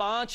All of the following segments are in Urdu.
5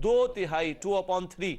2/3, 2/3,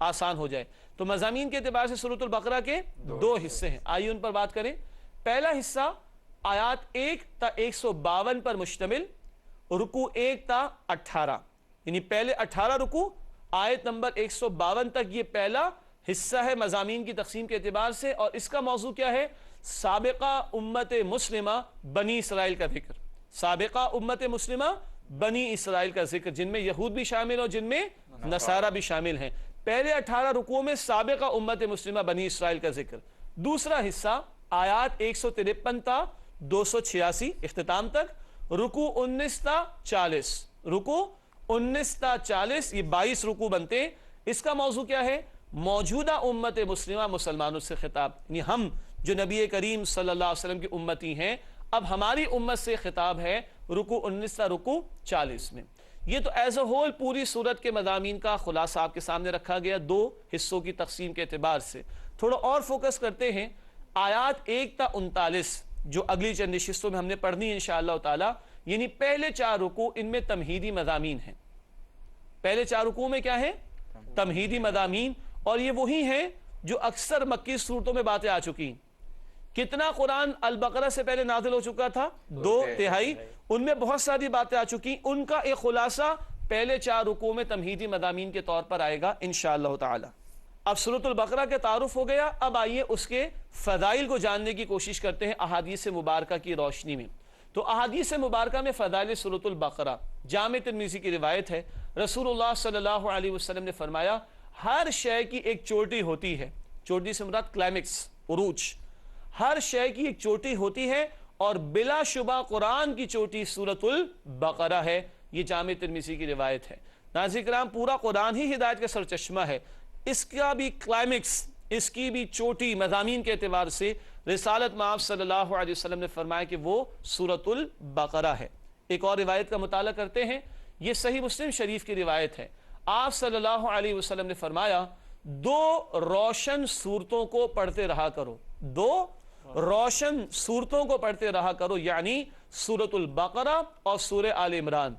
آسان ہو جائے۔ تو مضامین کے اعتبار سے سورۃ البقرہ کے دو حصے ہیں، آئیے ان پر بات کریں۔ پہلا حصہ آیات 1 تا 152 پر مشتمل، رکوع 1 تا 18، یعنی پہلے 18 رکوع آیت نمبر 152 تک، یہ پہلا حصہ ہے مضامین کی تقسیم کے اعتبار سے، اور اس کا موضوع کیا ہے؟ سابقہ امت مسلمہ بنی اسرائیل کا ذکر، سابقہ امت مسلمہ بنی اسرائیل کا ذکر، جن میں یہود بھی شامل اور جن میں نصارہ بھی شامل ہیں۔ پہلے 18 رکوع میں سابقہ امت مسلمہ بنی اسرائیل کا ذکر۔ دوسرا حصہ آیات 153 تا 286 اختتام تک، رکوع 19 تا 40، رکوع 19 تا 40، یہ 22 رکوع بنتے ہیں۔ اس کا موضوع کیا ہے؟ موجودہ امت مسلمہ مسلمانوں سے خطاب، یعنی ہم جو نبی کریم صلی اللہ علیہ وسلم کی امتی ہیں، اب ہماری امت سے خطاب ہے رکوع 19 تا رکوع 40 میں۔ یہ تو ایز اے ہول پوری سورت کے مضامین کا خلاصہ آپ کے سامنے رکھا گیا دو حصوں کی تقسیم کے اعتبار سے۔ تھوڑا اور فوکس کرتے ہیں آیات 1 تا 39 جو اگلی چند نشستوں میں ہم نے پڑھنی ہے انشاءاللہ تعالی، یعنی پہلے 4 رکوع ان میں تمہیدی مضامین ہیں۔ پہلے 4 رکوع میں کیا ہے؟ تمہیدی مضامین، اور یہ وہی ہیں جو اکثر مکی صورتوں میں باتیں آ چکی ہیں۔ کتنا قرآن البقرہ سے پہلے نازل ہو چکا تھا؟ 2/3، ان میں بہت ساری باتیں آ چکی، ان کا ایک خلاصہ پہلے 4 رکوع میں تمہیدی مضامین کے طور پر آئے گا انشاءاللہ تعالی۔ اب سورۃ البقرہ کا تعارف ہو گیا، اب آئیے اس کے فضائل کو جاننے کی کوشش کرتے ہیں احادیث مبارکہ کی روشنی میں۔ تو احادیث مبارکہ میں فضائل سورۃ البقرہ، جامع ترمذی کی روایت ہے، رسول اللہ صلی اللہ علیہ وسلم نے فرمایا ہر شے کی ایک چوٹی ہوتی ہے، چوٹی سے مراد کلائمیکس، عروج، ہر شے کی ایک چوٹی ہوتی ہے، اور بلا شبہ قرآن کی چوٹی سورۃ البقرہ ہے، یہ جامع ترمذی کی روایت ہے۔ ناظرین کرام، پورا قرآن ہی ہدایت کا سرچشمہ ہے، اس کا بھی کلائمیکس، اس کی بھی چوٹی مضامین کے اعتبار سے رسالت مآب صلی اللہ علیہ وسلم نے فرمایا کہ وہ سورۃ البقرہ ہے۔ ایک اور روایت کا مطالعہ کرتے ہیں، یہ صحیح مسلم شریف کی روایت ہے۔ آپ صلی اللہ علیہ وسلم نے فرمایا 2 روشن صورتوں کو پڑھتے رہا کرو، 2 روشن صورتوں کو پڑھتے رہا کرو، یعنی سورۃ البقرہ اور سورہ آل عمران،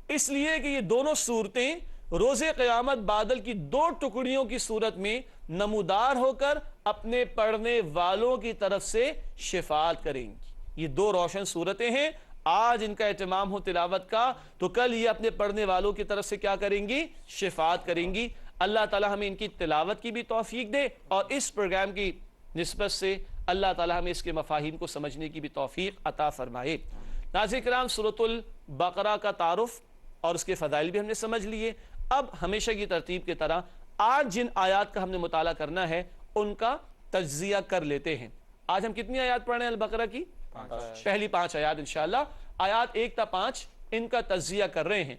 اس لیے کہ یہ دونوں صورتیں روز قیامت بادل کی 2 ٹکڑیوں کی صورت میں نمودار ہو کر اپنے پڑھنے والوں کی طرف سے شفاعت کریں گی۔ یہ 2 روشن صورتیں ہیں، آج ان کا اہتمام ہو تلاوت کا، تو کل یہ اپنے پڑھنے والوں کی طرف سے کیا کریں گی؟ شفاعت کریں گی۔ اللہ تعالی ہمیں ان کی تلاوت کی بھی توفیق دے، اور اس پروگرام کی نسبت سے اللہ تعالی ہمیں اس کے مفاہیم کو سمجھنے کی بھی توفیق عطا فرمائے۔ ناظرین کرام، سورۃ البقرہ کا تعارف اور اس کے فضائل بھی ہم نے سمجھ لیے۔ اب ہمیشہ کی ترتیب کی طرح آج جن آیات کا ہم نے مطالعہ کرنا ہے ان کا تجزیہ کر لیتے ہیں۔ آج ہم کتنی آیات پڑھ رہے ہیں البقرہ کی؟ پہلی 5 آیات انشاءاللہ، آیات 1 تا 5 ان کا تجزیہ کر رہے ہیں۔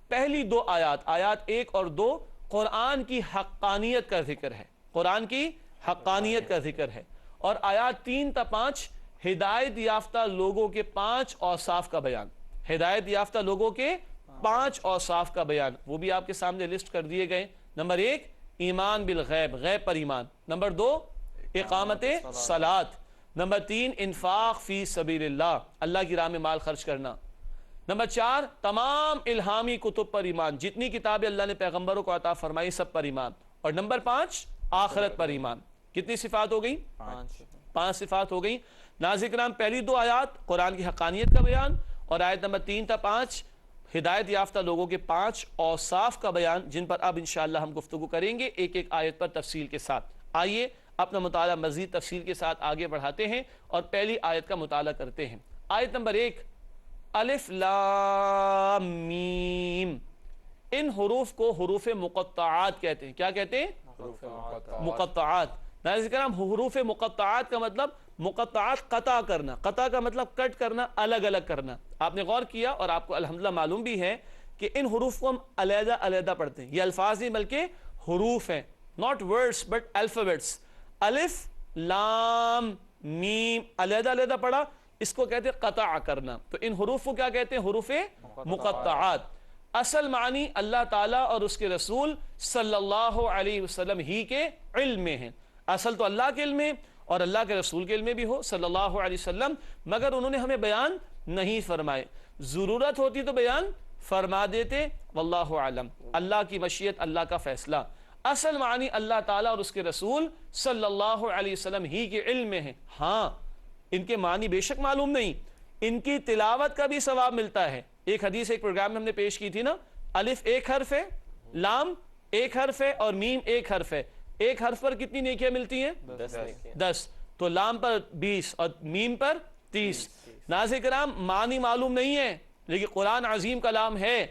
پہلی 2 آیات، آیات 1 اور 2 قرآن کی حقانیت کا ذکر ہے، قرآن کی حقانیت کا ذکر ہے، اور آیات 3 تا 5 ہدایت یافتہ لوگوں کے 5 اوصاف کا بیان، ہدایت یافتہ لوگوں کے 5 اوصاف کا بیان، وہ بھی آپ کے سامنے لسٹ کر دیے گئے۔ نمبر 1 ایمان بالغیب، غیب پر ایمان۔ نمبر 2 اقامت صلاۃ۔ نمبر 3 انفاق فی سبیل اللہ، اللہ کی راہ میں مال خرچ کرنا۔ نمبر 4 تمام الہامی کتب پر ایمان، جتنی کتابیں اللہ نے پیغمبروں کو عطا فرمائی سب پر ایمان۔ اور نمبر 5 آخرت پر ایمان۔ کتنی صفات ہو گئی؟ 5 صفات ہو گئی۔ ناظرین کرام، پہلی 2 آیات قرآن کی حقانیت کا بیان، اور آیت نمبر 3 تا 5 ہدایت یافتہ لوگوں کے 5 اوصاف کا بیان، جن پر اب انشاءاللہ ہم گفتگو کریں گے ایک ایک آیت پر تفصیل کے ساتھ۔ آئیے اپنا مطالعہ مزید تفصیل کے ساتھ آگے بڑھاتے ہیں اور پہلی آیت کا مطالعہ کرتے ہیں۔ آیت نمبر 1 الف لام میم، ان حروف کو حروف مقطعات کہتے ہیں۔ کیا کہتے ہیں؟ مقطعات۔ ناظرین کرام، حروف مقطعات کا مطلب مقطعات قطع کرنا، قطع کا مطلب کٹ کرنا، الگ الگ کرنا۔ آپ نے غور کیا اور آپ کو الحمدللہ معلوم بھی ہے کہ ان حروف کو ہم علیحدہ علیحدہ پڑھتے ہیں، یہ الفاظ نہیں بلکہ حروف ہیں، not words but alphabets۔ الف لام میم علیحدہ علیحدہ پڑھا، اس کو کہتے ہیں قطع کرنا۔ تو ان حروف کو کیا کہتے ہیں؟ حروف مقطعات۔ اصل معنی اللہ تعالیٰ اور اس کے رسول صلی اللہ علیہ وسلم ہی کے علم میں ہیں۔ اصل تو اللہ کے علم میں اور اللہ کے رسول کے علم میں بھی ہو صلی اللہ علیہ وسلم، مگر انہوں نے ہمیں بیان نہیں فرمائے، ضرورت ہوتی تو بیان فرما دیتے، واللہ اعلم، اللہ کی مشیت، اللہ کا فیصلہ۔ اصل معنی اللہ تعالیٰ اور اس کے رسول صلی اللہ علیہ وسلم ہی کے علم میں ہے. ہاں ان کے معنی بے شک معلوم نہیں، ان کی تلاوت کا بھی ثواب ملتا ہے. ایک حدیث ایک پروگرام میں ہم نے پیش کی تھی نا، الف ایک حرف ہے، لام ایک حرف ہے اور میم ایک حرف ہے. ایک حرف پر کتنی نیکیاں ملتی ہیں؟ 10. تو لام پر 20 اور میم پر 30. ناظرین کرام معنی معلوم نہیں ہے لیکن قرآن عظیم کلام ہے،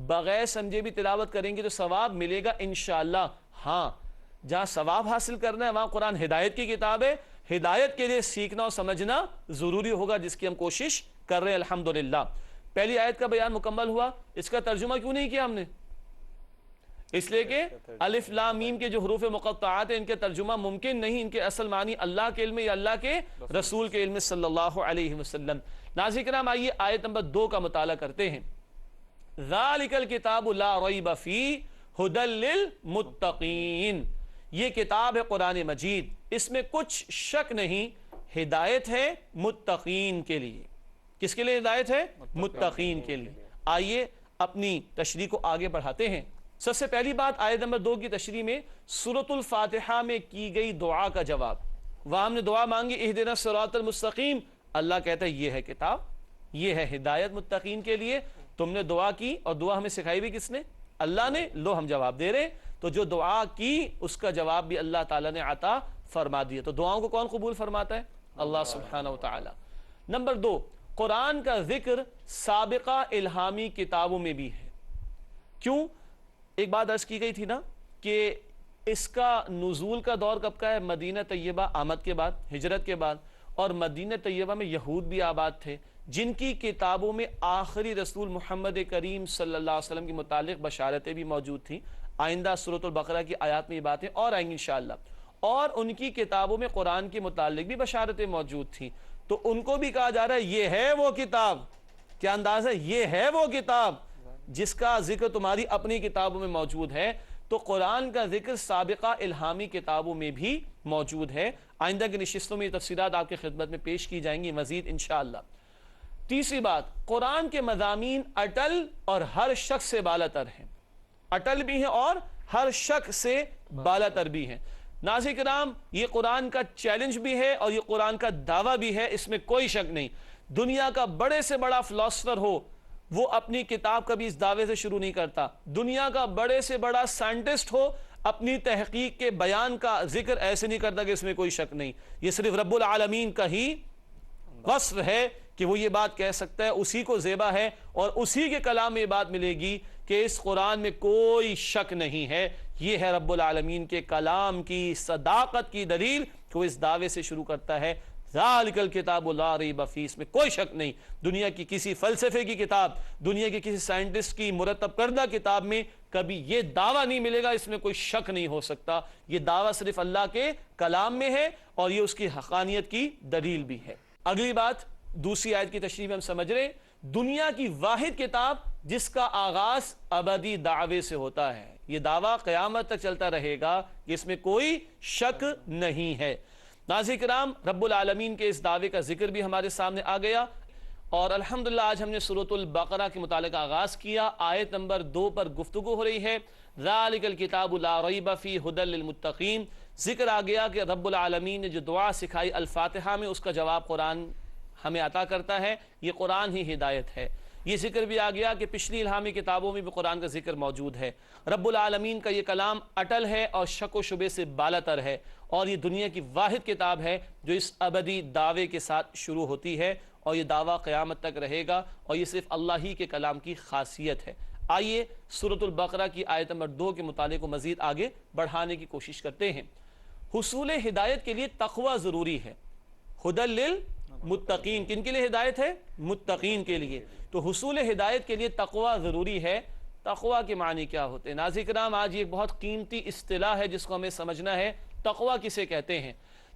بغیر سمجھے بھی تلاوت کریں گے تو ثواب ملے گا انشاءاللہ. ہاں جہاں ثواب حاصل کرنا ہے وہاں قرآن ہدایت کی کتاب ہے، ہدایت کے لیے سیکھنا اور سمجھنا ضروری ہوگا، جس کی ہم کوشش کر رہے ہیں الحمدللہ. پہلی آیت کا بیان مکمل ہوا. اس کا ترجمہ کیوں نہیں کیا ہم نے؟ اس لیے کہ الف لام میم کے جو حروف مقطعات ہیں ان کے ترجمہ ممکن نہیں، ان کے اصل معنی اللہ کے علم یا اللہ کے رسول کے علم صلی اللہ علیہ وسلم. ناظرین کرام آئیے آیت نمبر 2 کا مطالعہ کرتے ہیں. ذالک الکتاب لا ریب فیہ ھدی للمتقین. یہ کتاب ہے قرآن مجید، اس میں کچھ شک نہیں، ہدایت ہے متقین کے لیے. کس کے لیے ہدایت ہے؟ متقین کے لیے. آئیے اپنی تشریح کو آگے بڑھاتے ہیں. سب سے پہلی بات آیت نمبر 2 کی تشریح میں سورۃ الفاتحہ میں کی گئی دعا کا جواب. وہاں ہم نے دعا مانگی اہدنا الصراط المستقیم، اللہ کہتا ہے یہ ہے کتاب، یہ ہے ہدایت متقین کے لیے. تم نے دعا کی اور دعا ہمیں سکھائی بھی کس نے؟ اللہ نے. لو ہم جواب دے رہے. تو جو دعا کی اس کا جواب بھی اللہ تعالیٰ نے عطا فرما دیا. تو دعاؤں کو کون قبول فرماتا ہے؟ اللہ سبحانہ وتعالی. نمبر 2، قرآن کا ذکر سابقہ الہامی کتابوں میں بھی ہے. کیوں؟ ایک بات عرض کی گئی تھی نا کہ اس کا نزول کا دور کب کا ہے؟ مدینہ طیبہ آمد کے بعد، ہجرت کے بعد. اور مدینہ طیبہ میں یہود بھی آباد تھے جن کی کتابوں میں آخری رسول محمد کریم صلی اللہ علیہ وسلم کے متعلق بشارتیں بھی موجود تھیں. آئندہ سورۃ البقرہ کی آیات میں یہ باتیں اور آئیں گی انشاءاللہ. اور ان کی کتابوں میں قرآن کے متعلق بھی بشارتیں موجود تھیں. تو ان کو بھی کہا جا رہا ہے یہ ہے وہ کتاب. کیا انداز ہے؟ یہ ہے وہ کتاب جس کا ذکر تمہاری اپنی کتابوں میں موجود ہے. تو قرآن کا ذکر سابقہ الہامی کتابوں میں بھی موجود ہے. آئندہ کی نشستوں میں یہ تفصیلات آپ کی خدمت میں پیش کی جائیں گی مزید انشاءاللہ. تیسری بات، قرآن کے مضامین اٹل اور ہر شخص سے بالا تر ہیں. اٹل بھی ہیں اور ہر شخص سے بالا تر بھی ہیں. ناظرین کرام یہ قرآن کا چیلنج بھی ہے اور یہ قرآن کا دعویٰ بھی ہے، اس میں کوئی شک نہیں. دنیا کا بڑے سے بڑا فلاسفر ہو وہ اپنی کتاب کبھی اس دعوے سے شروع نہیں کرتا. دنیا کا بڑے سے بڑا سائنٹسٹ ہو اپنی تحقیق کے بیان کا ذکر ایسے نہیں کرتا کہ اس میں کوئی شک نہیں. یہ صرف رب العالمین کا ہی وصف ہے کہ وہ یہ بات کہہ سکتا ہے، اسی کو زیبا ہے اور اسی کے کلام میں یہ بات ملے گی کہ اس قرآن میں کوئی شک نہیں ہے. یہ ہے رب العالمین کے کلام کی صداقت کی دلیل کہ وہ اس دعوے سے شروع کرتا ہے ذالک الکتاب لا ریب فیہ. اس میں کوئی شک نہیں. دنیا کی کسی فلسفے کی کتاب، دنیا کی کسی سائنٹسٹ کی مرتب کردہ کتاب میں کبھی یہ دعویٰ نہیں ملے گا، اس میں کوئی شک نہیں ہو سکتا. یہ دعویٰ صرف اللہ کے کلام میں ہے اور یہ اس کی حقانیت کی دلیل بھی ہے. اگلی بات دوسری آیت کی تشریح میں ہم سمجھ رہے ہیں، دنیا کی واحد کتاب جس کا آغاز ابدی دعوے سے ہوتا ہے. یہ دعویٰ قیامت تک چلتا رہے گا، اس میں کوئی شک نہیں ہے. ناظرین کرام رب العالمین کے اس دعوے کا ذکر بھی ہمارے سامنے آ گیا اور الحمدللہ آج ہم نے سورۃ البقرہ کے متعلق آغاز کیا. آیت نمبر 2 پر گفتگو ہو رہی ہے. ذالک الکتاب لا ریب فیہ ھدی للمتقین. ذکر آ گیا کہ رب العالمین نے جو دعا سکھائی الفاتحہ میں اس کا جواب قرآن ہمیں عطا کرتا ہے. یہ قرآن ہی ہدایت ہے. یہ ذکر بھی آ گیا کہ پچھلی الہامی کتابوں میں بھی قرآن کا ذکر موجود ہے. رب العالمین کا یہ کلام اٹل ہے اور شک و شبے سے بالاتر ہے اور یہ دنیا کی واحد کتاب ہے جو اس ابدی دعوے کے ساتھ شروع ہوتی ہے اور یہ دعویٰ قیامت تک رہے گا اور یہ صرف اللہ ہی کے کلام کی خاصیت ہے. آئیے سورۃ البقرہ کی آیت نمبر 2 کے مطالعے کو مزید آگے بڑھانے کی کوشش کرتے ہیں. حصول ہدایت کے لیے تقوی ضروری ہے. ھدی للمتقین کن کے لیے ہدایت ہے؟ متقین کے لیے. تو حصول ہدایت کے لیے تقوی ضروری ہے. تقوی کے معنی کیا ہوتے ہیں؟ ناظرین کرام آج یہ بہت قیمتی اصطلاح ہے جس کو ہمیں سمجھنا ہے. تقوی کسے کہتے ہیں؟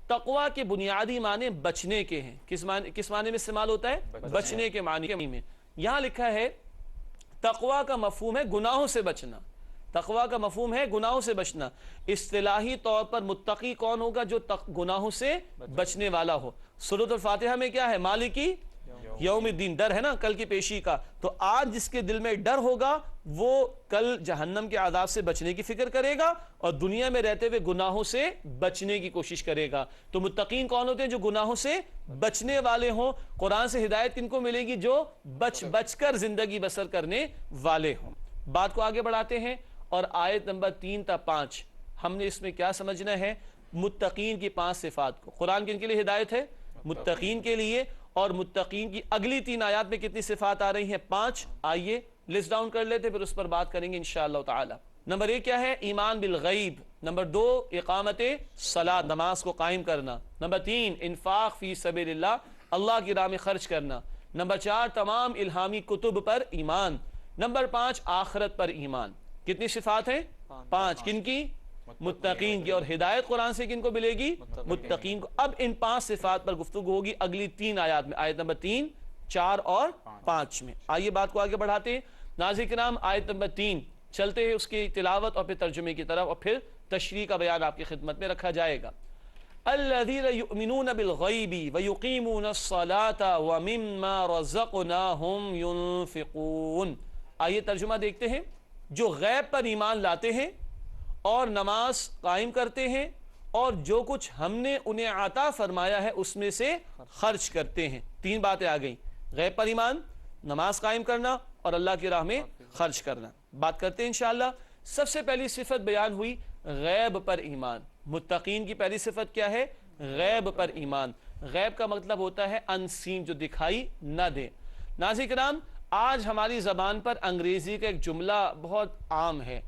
تقوی کے بنیادی معنی بچنے کے ہیں. کس معنی میں استعمال ہوتا ہے؟ بچنے کے معنی میں. یہاں لکھا ہے تقوی کا مفہوم ہے گناہوں سے بچنا. تقوی کا مفہوم ہے گناہوں سے بچنا. اصطلاحی طور پر متقی کون ہوگا؟ جو گناہوں سے بچنے والا ہو. سورۃ الفاتحہ میں کیا ہے؟ مالکی یوم الدین، ڈر ہے نا کل کی پیشی کا، تو آج جس کے دل میں ڈر ہوگا وہ کل جہنم کے عذاب سے بچنے کی فکر کرے گا اور دنیا میں رہتے ہوئے گناہوں سے بچنے کی کوشش کرے گا۔ تو متقین کون ہوتے ہیں؟ جو گناہوں سے بچنے والے ہوں۔ قرآن سے ہدایت کن کو ملے گی؟ جو بچ کر زندگی بسر کرنے والے ہوں۔ بات کو آگے بڑھاتے ہیں اور آیت نمبر 3 تا 5 ہم نے اس میں کیا سمجھنا ہے؟ متقین کی 5 صفات کو۔ قرآن کن کے لیے ہدایت ہے؟ متقین کے لیے، اور متقین کی اگلی 3 آیات میں کتنی صفات آ رہی ہیں؟ 5۔ آئیے لسٹ ڈاؤن کر لیتے پھر اس پر بات کریں گے انشاءاللہ تعالی۔ نمبر 1 کیا ہے؟ ایمان بالغیب۔ نمبر 2 اقامت صلاۃ، نماز کو قائم کرنا۔ نمبر 3 انفاق فی سبیل اللہ، اللہ کی راہ میں خرچ کرنا۔ نمبر 4 تمام الہامی کتب پر ایمان۔ نمبر 5 آخرت پر ایمان۔ کتنی صفات ہیں؟ 5۔ کن کی؟ متقین کی۔ اور ہدایت قرآن سے کن کو ملے گی؟ متقین کو۔ اب ان 5 صفات پر گفتگو ہوگی اگلی 3 آیات میں، آیت نمبر 3، 4 اور 5 میں۔ آئیے بات کو آگے بڑھاتے ہیں۔ ناظرین کرام آیت نمبر 3 چلتے ہیں اس کی تلاوت اور پھر ترجمے کی طرف اور پھر تشریح کا بیان آپ کی خدمت میں رکھا جائے گا۔ الذین یؤمنون بالغیب ویقیمون الصلاة ومما رزقناہم ینفقون۔ آئیے ترجمہ دیکھتے ہیں۔ جو غیب پر ایمان لاتے ہیں اور نماز قائم کرتے ہیں اور جو کچھ ہم نے انہیں عطا فرمایا ہے اس میں سے خرچ کرتے ہیں۔ 3 باتیں آ گئیں، غیب پر ایمان، نماز قائم کرنا اور اللہ کی راہ میں خرچ کرنا۔ بات کرتے ہیں انشاءاللہ۔ سب سے پہلی صفت بیان ہوئی غیب پر ایمان۔ متقین کی پہلی صفت کیا ہے؟ غیب پر ایمان۔ غیب کا مطلب ہوتا ہے انسین، جو دکھائی نہ دے۔ ناظرین کرام آج ہماری زبان پر انگریزی کا ایک جملہ بہت عام ہے،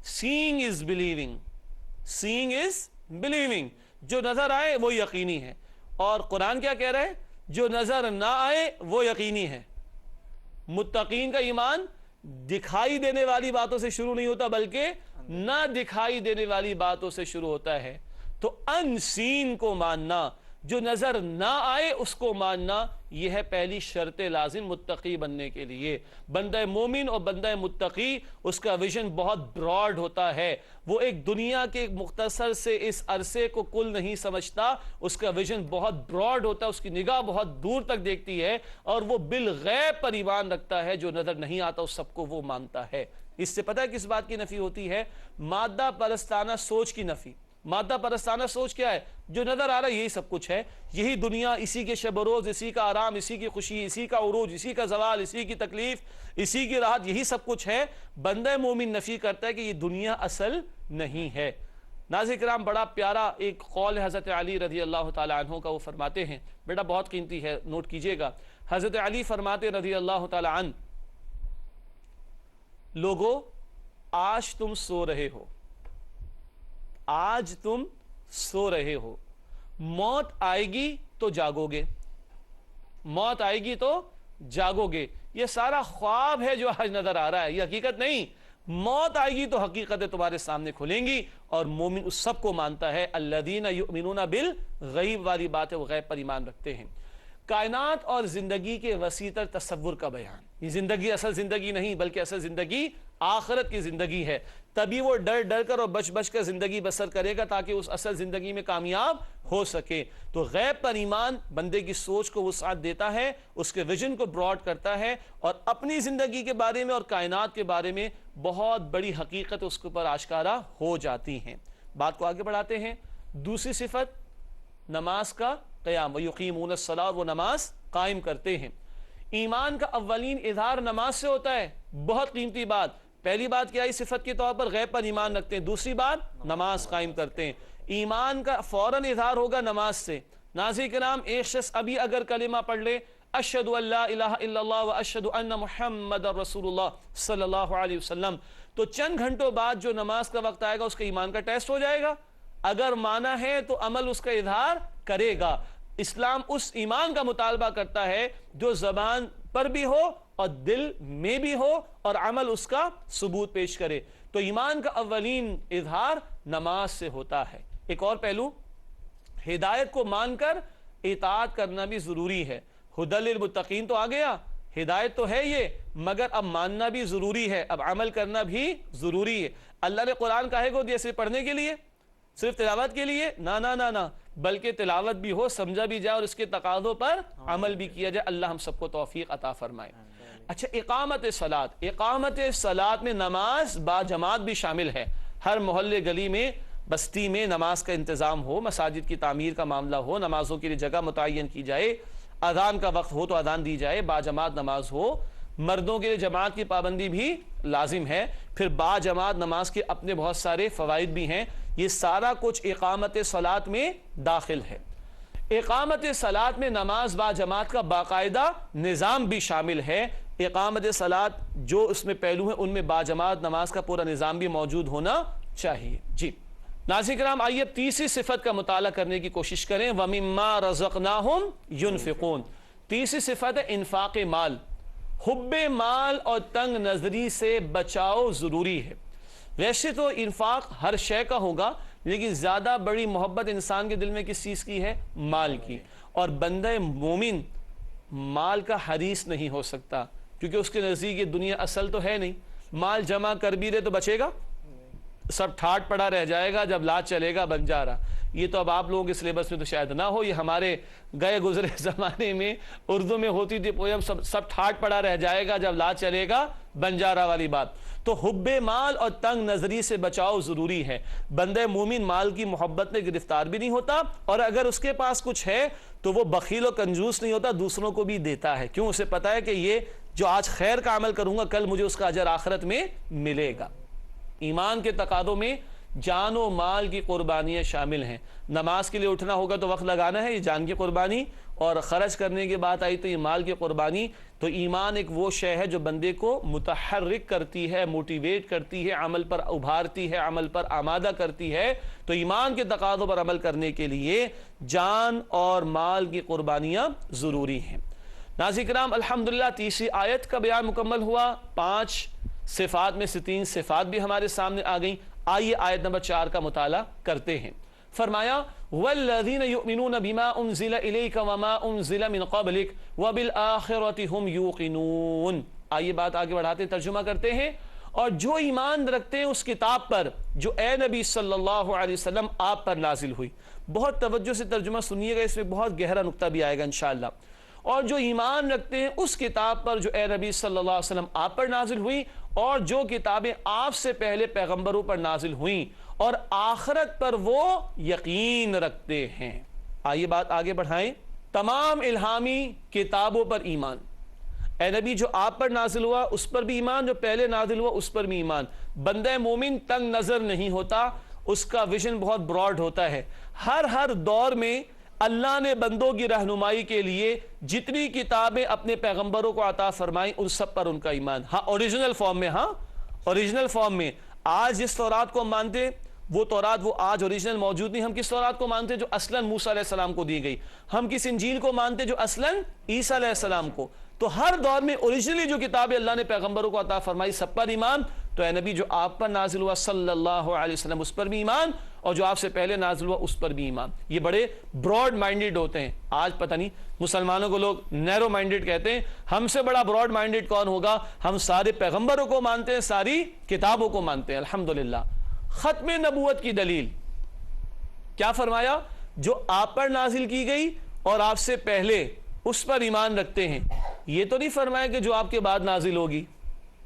seeing is believing، seeing is believing، جو نظر آئے وہ یقینی ہے۔ اور قرآن کیا کہہ رہا ہے؟ جو نظر نہ آئے وہ یقینی ہے۔ متقین کا ایمان دکھائی دینے والی باتوں سے شروع نہیں ہوتا بلکہ نہ دکھائی دینے والی باتوں سے شروع ہوتا ہے۔ تو ان سین کو ماننا، جو نظر نہ آئے اس کو ماننا، یہ ہے پہلی شرط لازم متقی بننے کے لیے۔ بندہ مومن اور بندہ متقی اس کا ویژن بہت براڈ ہوتا ہے، وہ ایک دنیا کے مختصر سے اس عرصے کو کل نہیں سمجھتا، اس کا ویژن بہت براڈ ہوتا ہے، اس کی نگاہ بہت دور تک دیکھتی ہے اور وہ بالغیب پر ایمان رکھتا ہے، جو نظر نہیں آتا اس سب کو وہ مانتا ہے۔ اس سے پتہ ہے کس بات کی نفی ہوتی ہے؟ مادہ پرستانہ سوچ کی نفی۔ مادہ پرستانہ سوچ کیا ہے؟ جو نظر آ رہا ہے یہی سب کچھ ہے، یہی دنیا، اسی کے شب و روز، اسی کا آرام، اسی کی خوشی، اسی کا عروج، اسی کا زوال، اسی کی تکلیف، اسی کی راحت، یہی سب کچھ ہے۔ بندہ مومن نفی کرتا ہے کہ یہ دنیا اصل نہیں ہے۔ ناظرین کرام بڑا پیارا ایک قول ہے حضرت علی رضی اللہ تعالی عنہ کا، وہ فرماتے ہیں، بیٹا بہت قیمتی ہے نوٹ کیجئے گا۔ حضرت علی فرماتے رضی اللہ تعالی عنہ، لوگو آج تم سو رہے ہو، آج تم سو رہے ہو، موت آئے گی تو جاگو گے، موت آئے گی تو جاگو گے۔ یہ سارا خواب ہے جو آج نظر آ رہا ہے، یہ حقیقت نہیں۔ موت آئے گی تو حقیقتیں تمہارے سامنے کھلیں گی، اور مومن اس سب کو مانتا ہے۔ الذین یؤمنون بالغیب والی بات ہے، وہ غیب پر ایمان رکھتے ہیں۔ کائنات اور زندگی کے وسیع تر تصور کا بیان۔ یہ زندگی اصل زندگی نہیں بلکہ اصل زندگی آخرت کی زندگی ہے، تبھی وہ ڈر ڈر کر اور بچ بچ کر زندگی بسر کرے گا تاکہ اس اصل زندگی میں کامیاب ہو سکے۔ تو غیب پر ایمان بندے کی سوچ کو وسعت دیتا ہے، اس کے ویژن کو براڈ کرتا ہے، اور اپنی زندگی کے بارے میں اور کائنات کے بارے میں بہت بڑی حقیقت اس کے اوپر آشکارا ہو جاتی ہیں۔ بات کو آگے بڑھاتے ہیں۔ دوسری صفت نماز کا قیام، وَيُقِيمُونَ الصَّلَاةَ، وہ نماز قائم کرتے ہیں۔ ایمان کا اولین اظہار نماز سے ہوتا ہے، بہت قیمتی بات۔ پہلی بات کیا ہے؟ صفت کے طور پر غیب پر ایمان رکھتے ہیں، دوسری بات نماز قائم کرتے ہیں۔ ایمان کا فوراً اظہار ہوگا نماز سے۔ ناظرین کرام ایک شخص ابھی اگر کلمہ پڑھ لے، اشہد ان لا الہ الا اللہ و اشہد ان محمد رسول اللہ صلی اللہ علیہ وسلم، تو چند گھنٹوں بعد جو نماز کا وقت آئے گا اس کے ایمان کا ٹیسٹ ہو جائے گا۔ اگر مانا ہے تو عمل اس کا اظہار کرے گا۔ اسلام اس ایمان کا مطالبہ کرتا ہے جو زبان پر بھی ہو اور دل میں بھی ہو اور عمل اس کا ثبوت پیش کرے۔ تو ایمان کا اولین اظہار نماز سے ہوتا ہے۔ ایک اور پہلو، ہدایت کو مان کر اطاعت کرنا بھی ضروری ہے۔ ھدی للمتقین تو آ گیا، ہدایت تو ہے یہ، مگر اب ماننا بھی ضروری ہے، اب عمل کرنا بھی ضروری ہے۔ اللہ نے قرآن کاہے کو دیا؟ صرف پڑھنے کے لیے؟ صرف تلاوت کے لیے؟ نہ نہ نہ نہ، بلکہ تلاوت بھی ہو، سمجھا بھی جائے اور اس کے تقاضوں پر عمل بھی کیا جائے۔ اللہ ہم سب کو توفیق عطا فرمائے۔ اچھا، اقامت صلاۃ، اقامت صلاۃ میں نماز با جماعت بھی شامل ہے۔ ہر محلے گلی میں بستی میں نماز کا انتظام ہو، مساجد کی تعمیر کا معاملہ ہو، نمازوں کے لیے جگہ متعین کی جائے، اذان کا وقت ہو تو اذان دی جائے، با جماعت نماز ہو۔ مردوں کے لیے جماعت کی پابندی بھی لازم ہے۔ پھر با جماعت نماز کے اپنے بہت سارے فوائد بھی ہیں۔ یہ سارا کچھ اقامت صلاۃ میں داخل ہے۔ اقامت صلاۃ میں نماز با جماعت کا باقاعدہ نظام بھی شامل ہے۔ اقامت صلاۃ جو اس میں پہلو ہیں ان میں با جماعت نماز کا پورا نظام بھی موجود ہونا چاہیے۔ جی ناظرین کرام، آئیے اب تیسری صفت کا مطالعہ کرنے کی کوشش کریں۔ وَمِمَّا رَزَقْنَاهُمْ يُنْفِقُونَ۔ تیسری صفت ہے انفاق مال۔ حب مال اور تنگ نظری سے بچاؤ ضروری ہے۔ ویسے تو انفاق ہر شے کا ہوگا، لیکن زیادہ بڑی محبت انسان کے دل میں کس چیز کی ہے؟ مال کی۔ اور بندہ مومن مال کا حریص نہیں ہو سکتا، کیونکہ اس کے نزدیک یہ دنیا اصل تو ہے نہیں۔ مال جمع کر بھی دے تو بچے گا، سب ٹھاٹ پڑا رہ جائے گا، جب لاج چلے گا بنجارا۔ یہ تو اب آپ لوگوں کے سلیبس میں تو شاید نہ ہو، یہ ہمارے گئے گزرے زمانے میں اردو میں ہوتی تھی پویم، سب ٹھاٹ پڑا رہ جائے گا جب لاج چلے گا بنجارا والی بات۔ تو حب مال اور تنگ نظری سے بچاؤ ضروری ہے۔ بندہ مومن مال کی محبت میں گرفتار بھی نہیں ہوتا، اور اگر اس کے پاس کچھ ہے تو وہ بخیل و کنجوس نہیں ہوتا، دوسروں کو بھی دیتا ہے۔ کیوں؟ اسے پتا ہے کہ یہ جو آج خیر کا عمل کروں گا کل مجھے اس کا اجر آخرت میں ملے گا۔ ایمان کے تقاضوں میں جان و مال کی قربانیاں شامل ہیں۔ نماز کے لیے اٹھنا ہوگا تو وقت لگانا ہے، یہ جان کی قربانی، اور خرچ کرنے کی بات آئی تو یہ مال کی قربانی۔ تو ایمان ایک وہ شے ہے جو بندے کو متحرک کرتی ہے، موٹیویٹ کرتی ہے، عمل پر ابھارتی ہے، عمل پر آمادہ کرتی ہے۔ تو ایمان کے تقاضوں پر عمل کرنے کے لیے جان اور مال کی قربانیاں ضروری ہیں۔ ناظرین کرام، الحمدللہ تیسری آیت کا بیان مکمل ہوا۔ 5 صفات میں سے 3 صفات بھی ہمارے سامنے آ گئیں۔ آئیے آیت نمبر 4 کا مطالعہ کرتے ہیں۔ فرمایا وَالَّذِينَ يُؤْمِنُونَ بِمَا أُنزِلَ إِلَيْكَ وَمَا أُنزِلَ مِن قَبْلِكَ وَبِالْآخِرَةِ هُمْ يُوقِنُونَ۔ آئیے بات آگے بڑھاتے ترجمہ کرتے ہیں۔ اور جو ایمان رکھتے ہیں اس کتاب پر جو اے نبی صلی اللہ علیہ وسلم آپ پر نازل ہوئی۔ بہت توجہ سے ترجمہ سنیے گا، اس میں بہت گہرا نقطہ بھی آئے گا انشاءاللہ۔ اور جو ایمان رکھتے ہیں اس کتاب پر جو اے نبی صلی اللہ علیہ وسلم آپ پر نازل ہوئی، اور جو کتابیں آپ سے پہلے پیغمبروں پر نازل ہوئیں، اور آخرت پر وہ یقین رکھتے ہیں۔ آئیے بات آگے بڑھائیں۔ تمام الہامی کتابوں پر ایمان، اے نبی جو آپ پر نازل ہوا اس پر بھی ایمان، جو پہلے نازل ہوا اس پر بھی ایمان۔ بندہ مومن تنگ نظر نہیں ہوتا، اس کا ویژن بہت براڈ ہوتا ہے۔ ہر دور میں اللہ نے بندوں کی رہنمائی کے لیے جتنی کتابیں اپنے پیغمبروں کو عطا فرمائیں ان سب پر ان کا ایمان۔ ہاں اوریجنل فارم میں، اوریجنل فارم میں۔ آج جس تورات کو ہم مانتے وہ تورات وہ آج اوریجنل موجود نہیں۔ ہم کس تورات کو مانتے جو اصلاً موسیٰ علیہ السلام کو دی گئی؟ ہم کس انجیل کو مانتے جو اصلاً عیسیٰ علیہ السلام کو؟ تو ہر دور میں اوریجنلی جو کتابیں اللہ نے پیغمبروں کو عطا فرمائی سب پر ایمان۔ تو اے نبی جو آپ پر نازل ہوا صلی اللہ علیہ وسلم اس پر بھی ایمان، اور جو آپ سے پہلے نازل ہوا اس پر بھی ایمان۔ یہ بڑے براڈ مائنڈڈ ہوتے ہیں۔ آج پتہ نہیں مسلمانوں کو لوگ نیرو مائنڈڈ کہتے ہیں۔ ہم سے بڑا براڈ مائنڈڈ کون ہوگا؟ ہم سارے پیغمبروں کو مانتے ہیں، ساری کتابوں کو مانتے ہیں الحمدللہ۔ ختم نبوت کی دلیل کیا فرمایا؟ جو آپ پر نازل کی گئی اور آپ سے پہلے اس پر ایمان رکھتے ہیں۔ یہ تو نہیں فرمایا کہ جو آپ کے بعد نازل ہوگی۔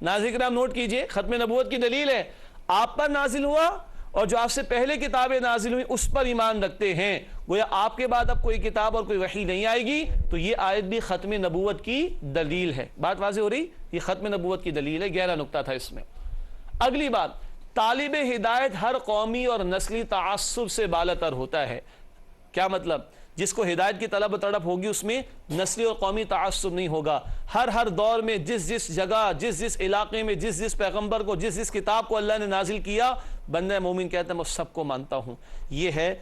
ناظرین کرام نوٹ کیجئے، ختم نبوت کی دلیل ہے آپ پر نازل ہوا اور جو آپ سے پہلے کتابیں نازل ہوئی اس پر ایمان رکھتے ہیں۔ گویا آپ کے بعد اب کوئی کتاب اور کوئی وحی نہیں آئے گی، تو یہ آیت بھی ختم نبوت کی دلیل ہے۔ بات واضح ہو رہی؟ یہ ختم نبوت کی دلیل ہے، گہرا نقطہ تھا اس میں۔ اگلی بات، طالب ہدایت ہر قومی اور نسلی تعصب سے بالاتر ہوتا ہے۔ کیا مطلب؟ جس کو ہدایت کی طلب و تڑپ ہوگی اس میں نسلی اور قومی تعصب نہیں ہوگا۔ ہر دور میں جس جگہ جس علاقے میں جس پیغمبر کو جس کتاب کو اللہ نے نازل کیا، بندہ مومن کہتا ہے میں سب کو مانتا ہوں۔ یہ ہے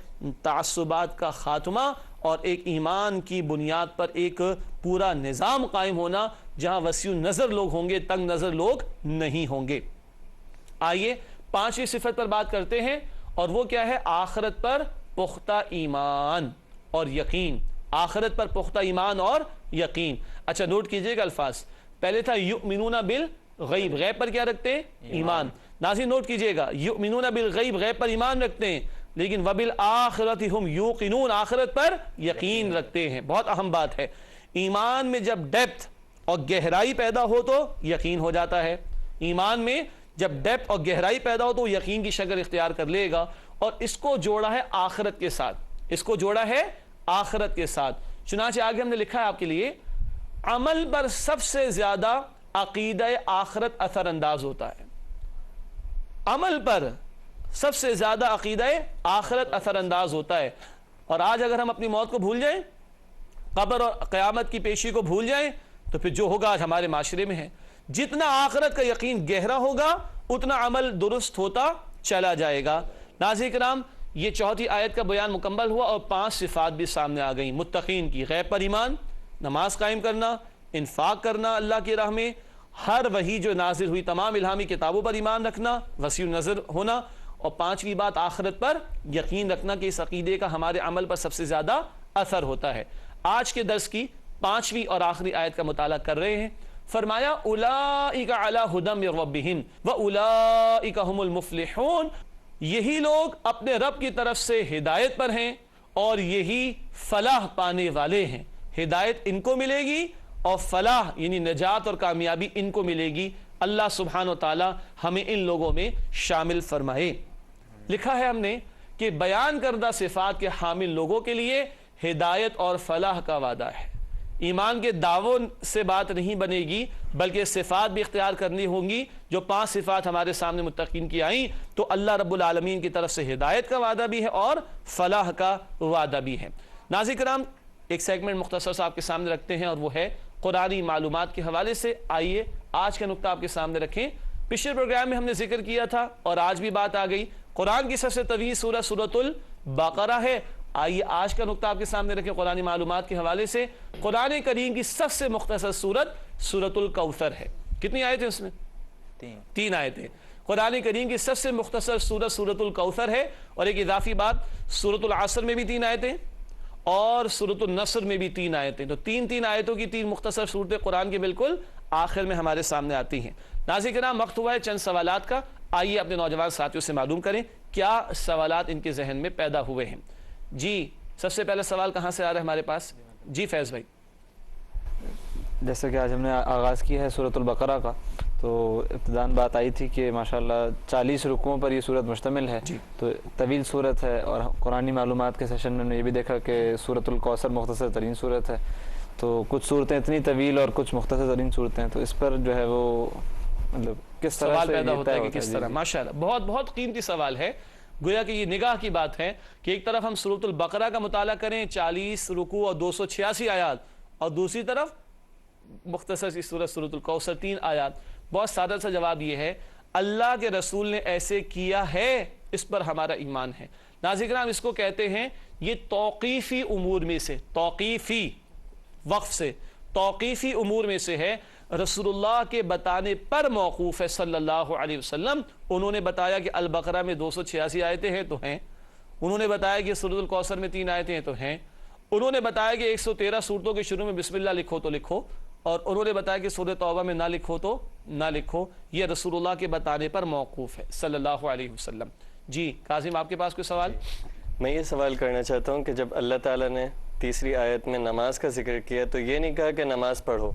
تعصبات کا خاتمہ اور ایک ایمان کی بنیاد پر ایک پورا نظام قائم ہونا، جہاں وسیع نظر لوگ ہوں گے، تنگ نظر لوگ نہیں ہوں گے۔ آئیے 5ویں صفت پر بات کرتے ہیں، اور وہ کیا ہے؟ آخرت پر پختہ ایمان اور یقین۔ آخرت پر پختہ ایمان اور یقین۔ اچھا نوٹ کیجئے گا الفاظ۔ پہلے تھا یؤمنون بالغیب، غیب پر کیا رکھتے ہیں؟ ایمان۔ ناظرین نوٹ کیجئے گا، یؤمنون بالغیب غیب پر ایمان رکھتے ہیں۔ لیکن وبالآخرۃ ہم یوقنون، آخرت پر یقین رکھتے ہیں. بہت اہم بات ہے. ایمان میں جب ڈیپتھ اور گہرائی پیدا ہو تو یقین ہو جاتا ہے. ایمان میں جب ڈیپتھ اور گہرائی پیدا ہو تو یقین کی شکل اختیار کر لے گا. اور اس کو جوڑا ہے آخرت کے ساتھ، اس کو جوڑا ہے آخرت کے ساتھ. چنانچہ آگے ہم نے لکھا ہے آپ کے لیے، عمل پر سب سے زیادہ عقیدہ آخرت اثر انداز ہوتا ہے. عمل پر سب سے زیادہ عقیدہ آخرت اثر انداز ہوتا ہے. اور آج اگر ہم اپنی موت کو بھول جائیں، قبر اور قیامت کی پیشی کو بھول جائیں، تو پھر جو ہوگا آج ہمارے معاشرے میں ہے. جتنا آخرت کا یقین گہرا ہوگا اتنا عمل درست ہوتا چلا جائے گا. ناظرین کرام، یہ چوتھی آیت کا بیان مکمل ہوا اور 5 صفات بھی سامنے آ گئیں متقین کی. غیب پر ایمان، نماز قائم کرنا، انفاق کرنا اللہ کی راہ میں، ہر وحی جو نازل ہوئی تمام الہامی کتابوں پر ایمان رکھنا، وسیع نظر ہونا، اور 5ویں بات آخرت پر یقین رکھنا کہ اس عقیدے کا ہمارے عمل پر سب سے زیادہ اثر ہوتا ہے. آج کے درس کی 5ویں اور آخری آیت کا مطالعہ کر رہے ہیں. فرمایا اولئک علی ھدی من ربہم واولئک ھم المفلحون، یہی لوگ اپنے رب کی طرف سے ہدایت پر ہیں اور یہی فلاح پانے والے ہیں. ہدایت ان کو ملے گی اور فلاح یعنی نجات اور کامیابی ان کو ملے گی. اللہ سبحانہ و تعالی ہمیں ان لوگوں میں شامل فرمائے. لکھا ہے ہم نے کہ بیان کردہ صفات کے حامل لوگوں کے لیے ہدایت اور فلاح کا وعدہ ہے. ایمان کے دعووں سے بات نہیں بنے گی بلکہ صفات بھی اختیار کرنی ہوں گی. جو 5 صفات ہمارے سامنے متقین کی آئیں تو اللہ رب العالمین کی طرف سے ہدایت کا وعدہ بھی ہے اور فلاح کا وعدہ بھی ہے. ناظرین کرام، ایک سیگمنٹ مختصر سے آپ کے سامنے رکھتے ہیں اور وہ ہے قرآنی معلومات کے حوالے سے. آئیے آج کا نقطہ آپ کے سامنے رکھیں. پچھلے پروگرام میں ہم نے ذکر کیا تھا اور آج بھی بات آ گئی، قرآن کی سب سے طویل سورہ سورۃ البقرہ ہے. آئیے آج کا نقطہ آپ کے سامنے رکھیں قرآنی معلومات کے حوالے سے. قرآن کریم کی سب سے مختصر سورت سورۃ الکوثر ہے. کتنی آیتیں اس میں؟ 3 آیتیں. قرآن کریم کی سب سے مختصر سورت سورۃ الکوثر ہے. اور ایک اضافی بات، سورۃ العصر میں بھی 3 آیتیں اور سورۃ النصر میں بھی 3 آیتیں. تو 3 آیتوں کی 3 مختصر صورتیں قرآن کے بالکل آخر میں ہمارے سامنے آتی ہیں. ناظرین کرام، وقت ہوا ہے چند سوالات کا. آئیے اپنے نوجوان ساتھیوں سے معلوم کریں کیا سوالات ان کے ذہن میں پیدا ہوئے ہیں. جی، سب سے پہلا سوال کہاں سے آ رہا ہے ہمارے پاس؟ جی فیض بھائی. جیسے کہ آج ہم نے آغاز کیا ہے سورۃ البقرہ کا، تو ابتداً بات آئی تھی کہ ماشاءاللہ 40 رکوعوں پر یہ سورت مشتمل ہے. تو طویل سورت ہے اور قرآنی معلومات کے سیشن میں ہم نے یہ بھی دیکھا کہ سورۃ الکوثر مختصر ترین سورت ہے. تو کچھ صورتیں اتنی طویل اور کچھ مختصر ترین صورتیں ہیں، تو اس پر جو ہے وہ مطلب کس طرح سوال سے پیدا ہوتا ہے کہ کس طرح. جی. ماشاءاللہ بہت بہت قیمتی سوال ہے. گویا کہ یہ نگاہ کی بات ہے کہ ایک طرف ہم سورۃ البقرہ کا مطالعہ کریں 40 رکوع اور 286 آیات، اور دوسری طرف مختصر سی سورت سورۃ الکوثر 3 آیات. بہت سادہ سا جواب یہ ہے، اللہ کے رسول نے ایسے کیا ہے، اس پر ہمارا ایمان ہے. ناظرین کرام، اس کو کہتے ہیں، یہ توقیفی امور میں سے، توقیفی وقف سے، توقیفی امور میں سے ہے. رسول اللہ کے بتانے پر موقوف ہے صلی اللہ علیہ وسلم. انہوں نے بتایا کہ البقرہ میں 286 آیتیں ہیں تو ہیں. انہوں نے بتایا کہ سورۃ الکوثر میں 3 آیتیں ہیں تو ہیں. انہوں نے بتایا کہ 113 سورتوں کے شروع میں بسم اللہ لکھو تو لکھو، اور انہوں نے بتایا کہ سورۃ توبہ میں نہ لکھو تو نہ لکھو. یہ رسول اللہ کے بتانے پر موقوف ہے صلی اللہ علیہ وسلم. جی کاظم، آپ کے پاس کوئی سوال؟ میں یہ سوال کرنا چاہتا ہوں کہ جب اللہ تعالیٰ نے تیسری آیت میں نماز کا ذکر کیا تو یہ نہیں کہا کہ نماز پڑھو،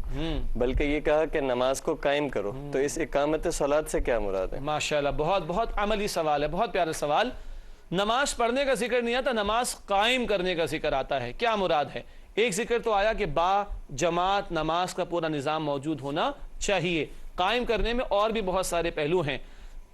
بلکہ یہ کہا کہ نماز کو قائم کرو. تو اس اقامت صلاۃ سے کیا مراد ہے؟ ماشاءاللہ بہت بہت عملی سوال ہے، بہت پیارا سوال. نماز پڑھنے کا ذکر نہیں آتا، نماز قائم کرنے کا ذکر آتا ہے. کیا مراد ہے؟ ایک ذکر تو آیا کہ با جماعت نماز کا پورا نظام موجود ہونا چاہیے. قائم کرنے میں اور بھی بہت سارے پہلو ہیں،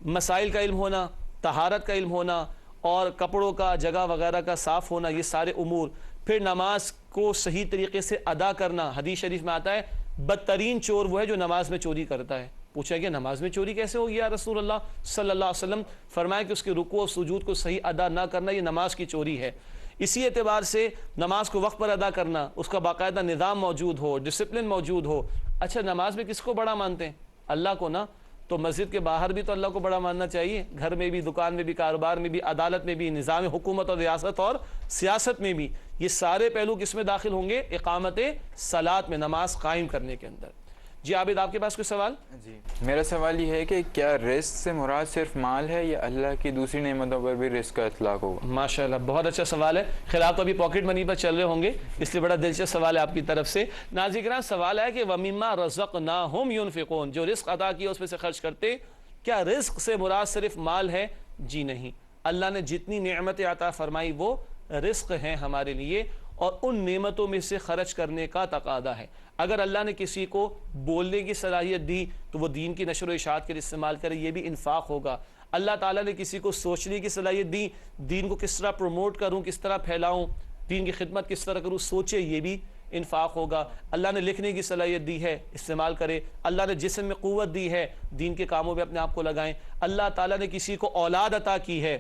مسائل کا علم ہونا، طہارت کا علم ہونا، اور کپڑوں کا جگہ وغیرہ کا صاف ہونا، یہ سارے امور. پھر نماز کو صحیح طریقے سے ادا کرنا. حدیث شریف میں آتا ہے بدترین چور وہ ہے جو نماز میں چوری کرتا ہے. پوچھا گیا نماز میں چوری کیسے ہوگی یا رسول اللہ صلی اللہ علیہ وسلم؟ فرمایا کہ اس کے رکوع و سجود کو صحیح ادا نہ کرنا یہ نماز کی چوری ہے. اسی اعتبار سے نماز کو وقت پر ادا کرنا، اس کا باقاعدہ نظام موجود ہو، ڈسپلن موجود ہو. اچھا، نماز میں کس کو بڑا مانتے ہیں؟ اللہ کو نا. تو مسجد کے باہر بھی تو اللہ کو بڑا ماننا چاہیے، گھر میں بھی، دکان میں بھی، کاروبار میں بھی، عدالت میں بھی، نظام حکومت اور ریاست اور سیاست میں بھی. یہ سارے پہلو کس میں داخل ہوں گے؟ اقامت صلاۃ میں، نماز قائم کرنے کے اندر. جی عابد آپ کے پاس کوئی سوال؟ جی میرا سوال یہ ہے کہ کیا رزق سے مراد صرف مال ہے یا اللہ کی دوسری نعمتوں پر بھی رزق کا اطلاق ہوگا؟ ماشاءاللہ بہت اچھا سوال ہے. خیر آپ تو ابھی پاکٹ منی پر چل رہے ہوں گے اس لیے بڑا دلچسپ سوال ہے آپ کی طرف سے. ناظرین کرام سوال ہے کہ وَمِمَّا رَزَقْنَاهُمْ يُنْفِقُونَ جو رزق عطا کیا اس میں سے خرچ کرتے. کیا رزق سے مراد صرف مال ہے؟ جی نہیں. اللہ نے جتنی نعمتیں عطا فرمائی وہ رزق ہیں ہمارے لیے اور ان نعمتوں میں سے خرچ کرنے کا تقاضا ہے. اگر اللہ نے کسی کو بولنے کی صلاحیت دی تو وہ دین کی نشر و اشاعت کے لیے استعمال کرے, یہ بھی انفاق ہوگا. اللہ تعالیٰ نے کسی کو سوچنے کی صلاحیت دی, دین کو کس طرح پروموٹ کروں, کس طرح پھیلاؤں, دین کی خدمت کس طرح کروں, سوچے, یہ بھی انفاق ہوگا. اللہ نے لکھنے کی صلاحیت دی ہے, استعمال کرے. اللہ نے جسم میں قوت دی ہے, دین کے کاموں میں اپنے آپ کو لگائیں. اللہ تعالیٰ نے کسی کو اولاد عطا کی ہے,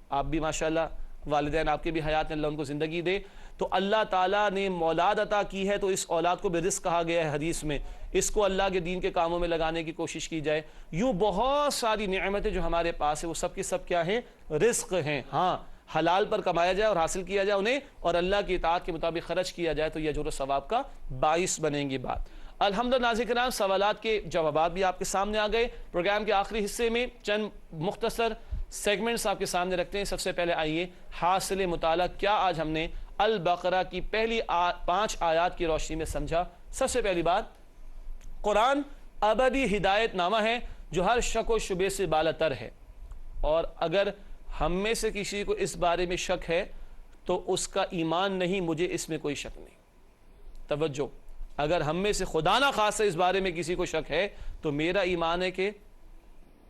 آپ بھی ماشاءاللہ والدین آپ کے بھی حیات ہیں, اللہ ان کو زندگی دے, تو اللہ تعالیٰ نے اولاد عطا کی ہے تو اس اولاد کو بھی رزق کہا گیا ہے حدیث میں. اس کو اللہ کے دین کے کاموں میں لگانے کی کوشش کی جائے. یوں بہت ساری نعمتیں جو ہمارے پاس ہیں وہ سب کی سب کیا ہیں؟ رزق ہیں. ہاں حلال پر کمایا جائے اور حاصل کیا جائے انہیں اور اللہ کی اطاعت کے مطابق خرچ کیا جائے تو یہ اجر و ثواب کا باعث بنیں گی بات. الحمدللہ ناظرین کرام سوالات کے جوابات بھی آپ کے سامنے آ گئے. پروگرام کے آخری حصے میں چند مختصر سیگمنٹس آپ کے سامنے رکھتے ہیں. سب سے پہلے آئیے حاصل مطالعہ کیا آج ہم نے البقرہ کی پہلی 5 آیات کی روشنی میں سمجھا. سب سے پہلی بات, قرآن ابدی ہدایت نامہ ہے جو ہر شک و شبے سے بالاتر ہے, اور اگر ہم میں سے کسی کو اس بارے میں شک ہے تو اس کا ایمان نہیں, مجھے اس میں کوئی شک نہیں. توجہ, اگر ہم میں سے خدا نہ خاصہ اس بارے میں کسی کو شک ہے تو میرا ایمان ہے کہ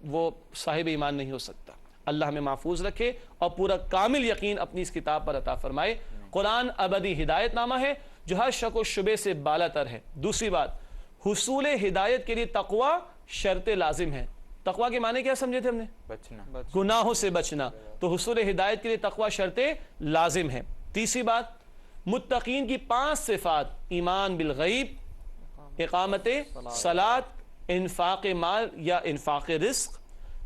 وہ صاحب ایمان نہیں ہو سکتا. اللہ ہمیں محفوظ رکھے اور پورا کامل یقین اپنی اس کتاب پر عطا فرمائے. قرآن ابدی ہدایت نامہ ہے جو ہر شک و شبے سے بالاتر ہے. دوسری بات, حصول ہدایت کے لیے تقوی شرط لازم ہے. تقوی کے معنی کیا سمجھے تھے ہم نے؟ بچنا, گناہوں سے بچنا. تو حصول ہدایت کے لیے تقوی شرط لازم ہے. تیسری بات, متقین کی 5 صفات, ایمان بالغیب, اقامت صلاۃ, انفاق مال یا انفاق رزق,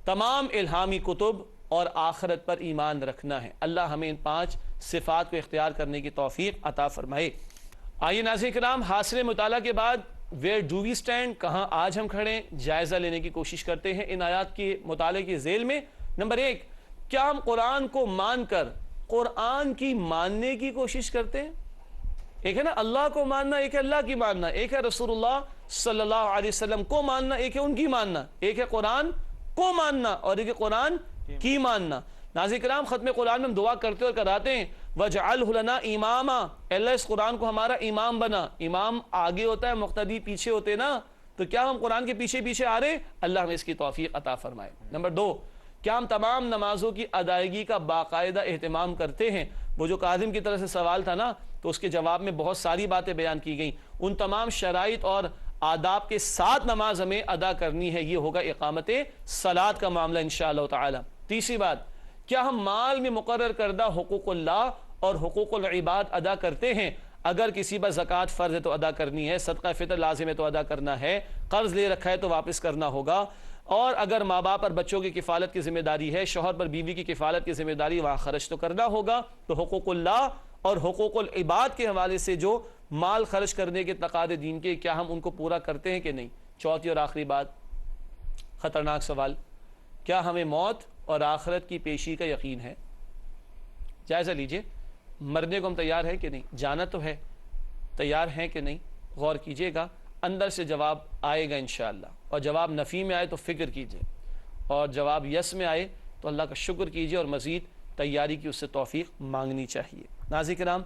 تمام الہامی کتب اور آخرت پر ایمان رکھنا ہے. اللہ ہمیں ان 5 صفات کو اختیار کرنے کی توفیق عطا فرمائے. آئیے ناظرین کرام حاصل مطالعہ کے بعد ویئر ڈو وی اسٹینڈ, کہاں آج ہم کھڑے ہیں, جائزہ لینے کی کوشش کرتے ہیں ان آیات کے مطالعے کی ذیل میں. نمبر 1, کیا ہم قرآن کو مان کر قرآن کی ماننے کی کوشش کرتے ہیں؟ ایک ہے نا اللہ کو ماننا, ایک ہے اللہ کی ماننا, ایک ہے رسول اللہ صلی اللہ علیہ وسلم کو ماننا, ایک ہے ان کی ماننا, ایک ہے قرآن کو ماننا اور ایک ہے قرآن کی ماننا. ناظرین کرام ختم قرآن میں ہم دعا کرتے اور کراتے ہیں وَجْعَلْهُ لَنَا إِمَامًا, اللہ اس قرآن کو ہمارا امام بنا. امام آگے ہوتا ہے, مقتدی پیچھے ہوتے نا, تو کیا ہم قرآن کے پیچھے پیچھے آ رہے؟ اللہ ہمیں اس کی توفیق عطا فرمائے. نمبر 2, کیا ہم تمام نمازوں کی ادائیگی کا باقاعدہ اہتمام کرتے ہیں؟ وہ جو کاظم کی طرف سے سوال تھا نا, تو اس کے جواب میں بہت ساری باتیں بیان کی گئیں. ان تمام شرائط اور آداب کے ساتھ نماز ہمیں ادا کرنی ہے. یہ ہوگا اقامت صلاۃ کا معاملہ انشاءاللہ تعالی. تیسری بات, کیا ہم مال میں مقرر کردہ حقوق اللہ اور حقوق العباد ادا کرتے ہیں؟ اگر کسی پر زکوٰۃ فرض ہے تو ادا کرنی ہے, صدقہ فطر لازم ہے تو ادا کرنا ہے, قرض لے رکھا ہے تو واپس کرنا ہوگا, اور اگر ماں باپ پر بچوں کی کفالت کی ذمہ داری ہے, شوہر پر بیوی کی کفالت کی ذمہ داری, وہاں خرچ تو کرنا ہوگا. تو حقوق اللہ اور حقوق العباد کے حوالے سے جو مال خرچ کرنے کے تقاضے دین کے, کیا ہم ان کو پورا کرتے ہیں کہ نہیں؟ چوتھی اور آخری بات, خطرناک سوال, کیا ہمیں موت اور آخرت کی پیشی کا یقین ہے؟ جائزہ لیجئے, مرنے کو ہم تیار ہیں کہ نہیں؟ جانا تو ہے, تیار ہیں کہ نہیں؟ غور کیجئے گا, اندر سے جواب آئے گا انشاءاللہ, اور جواب نفی میں آئے تو فکر کیجئے, اور جواب یس میں آئے تو اللہ کا شکر کیجئے اور مزید تیاری کی اس سے توفیق مانگنی چاہیے. ناظرین کرام,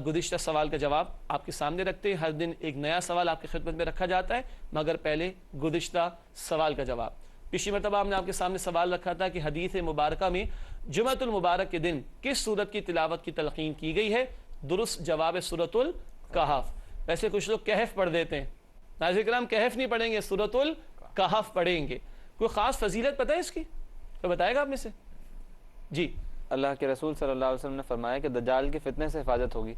گزشتہ سوال کا جواب آپ کے سامنے رکھتے ہیں. ہر دن ایک نیا سوال آپ کی خدمت میں رکھا جاتا ہے, مگر پہلے گزشتہ سوال کا جواب. پچھلی مرتبہ ہم نے آپ کے سامنے سوال رکھا تھا کہ حدیث مبارکہ میں جمعۃ المبارک کے دن کس سورت کی تلاوت کی تلقین کی گئی ہے؟ درست جواب سورۃ الکہف. ویسے کچھ لوگ کہف پڑھ دیتے ہیں, ناظرین کرام کہف نہیں پڑھیں گے, سورۃ الکہف پڑھیں گے. کوئی خاص فضیلت پتہ ہے اس کی؟ کوئی بتائے گا آپ میں سے؟ جی. اللہ کے رسول صلی اللہ علیہ وسلم نے فرمایا کہ دجال کے فتنے سے حفاظت ہوگی.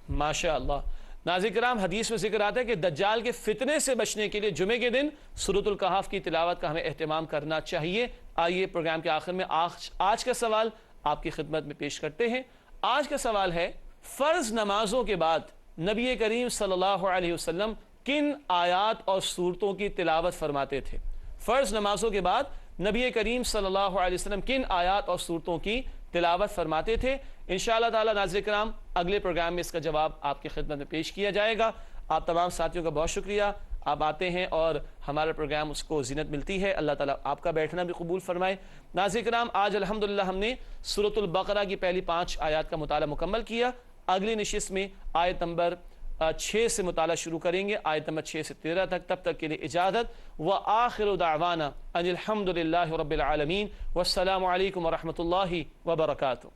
ماشاء اللہ. ناظرین کرام حدیث میں ذکر آتا ہے کہ دجال کے فتنے سے بچنے کے لیے جمعے کے دن سورۃ الکہف کی تلاوت کا ہمیں اہتمام کرنا چاہیے. آئیے پروگرام کے آخر میں آج کا سوال آپ کی خدمت میں پیش کرتے ہیں. آج کا سوال ہے, فرض نمازوں کے بعد نبی کریم صلی اللہ علیہ وسلم کن آیات اور صورتوں کی تلاوت فرماتے تھے۔ فرض نمازوں کے بعد نبی کریم صلی اللہ علیہ وسلم کن آیات اور صورتوں کی تلاوت فرماتے تھے؟ انشاءاللہ تعالی ناظرین کرام اگلے پروگرام میں اس کا جواب آپ کی خدمت میں پیش کیا جائے گا۔ آپ تمام ساتھیوں کا بہت شکریہ، آپ آتے ہیں اور ہمارا پروگرام اس کو زینت ملتی ہے۔ اللہ تعالیٰ آپ کا بیٹھنا بھی قبول فرمائے۔ ناظرین کرام آج الحمدللہ ہم نے سورۃ البقرہ کی پہلی 5 آیات کا مطالعہ مکمل کیا۔ اگلی نشست میں آیت نمبر 6 سے مطالعہ شروع کریں گے، آیت نمبر 6 سے 13 تک۔ تب تک کے لیے اجازت، وآخر دعوانا ان الحمدللہ رب العالمین، والسلام علیکم ورحمۃ اللہ وبرکاتہ۔